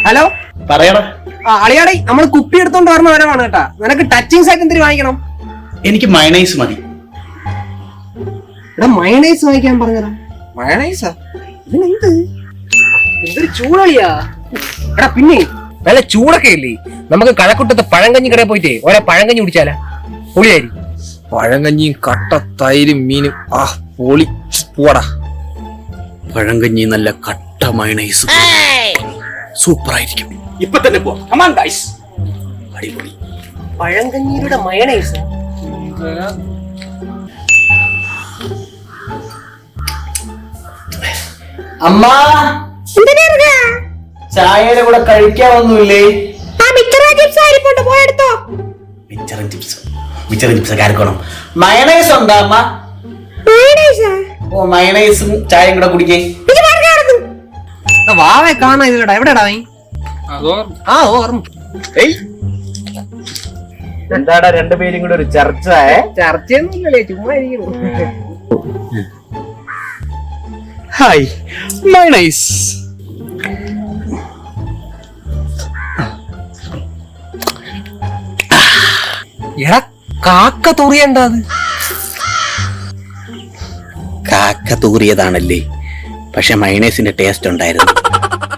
Hello പറയണ. അളിയാടെ നമ്മൾ കുപ്പി എടുത്തോണ്ട് പറഞ്ഞ വരവാണ് കേട്ടാ. നിനക്ക് ടച്ചിങ് സൈറ്റ് എന്തിനു വാങ്ങിക്കണം? എനിക്ക് മയണൈസ് മതി. എടാ മയണൈസ് വാങ്ങിക്കാൻ പറഞ്ഞതാ. മയണൈസാ? ഇതിനെന്ത്? എന്തൊരു ചൂടളിയാ. എടാ പിന്നെ നല്ല ചൂടൊക്കെ ഇല്ലേ, നമുക്ക് കഴക്കൂട്ടത്തെ പഴങ്കഞ്ഞി കടയിൽ പോയിട്ടേ ഓരോ പഴങ്കഞ്ഞി കുടിച്ചാലാ? പൊളിയായി. പഴങ്കഞ്ഞിയും കട്ട തൈരും മീനും പൊളി. പോടാ. പഴങ്കഞ്ഞി നല്ല കട്ട മയണൈസ് സൂപ്പർ ആയിരിക്കും. ഇപ്പൊ തന്നെ പോവാം. Come on guys. അടിപൊളി. പഴങ്കഞ്ഞിയുടെ മയണൈസ്. അമ്മ ചായയുടെ കൂടെ കഴിക്കാനൊന്നുമില്ലേ? മിച്ചറും ചിപ്സ് ഒക്കെ ആർക്കണം. മയണൈസ് ഉണ്ടോ അമ്മ? ഓ മയണൈസും ചായയും കൂടെ കുടിക്കേ. വാവെ കാണാ ഇതിലടാ. എവിടെടാ നീ? ഓർമ്മ. എന്താടാ രണ്ടുപേരും കൂടെ ഒരു ചർച്ച? ചർച്ചയൊന്നുമില്ലല്ലേ, ചുമ്മാ ഇരിക്കുന്നു. Hi mayonnaise. എടാ കാക്ക തുറിയണ്ടാ? കാക്ക തൂറിയതാണല്ലേ, പക്ഷെ മയണൈസിന്റെ ടേസ്റ്റ് ഉണ്ടായിരുന്നു.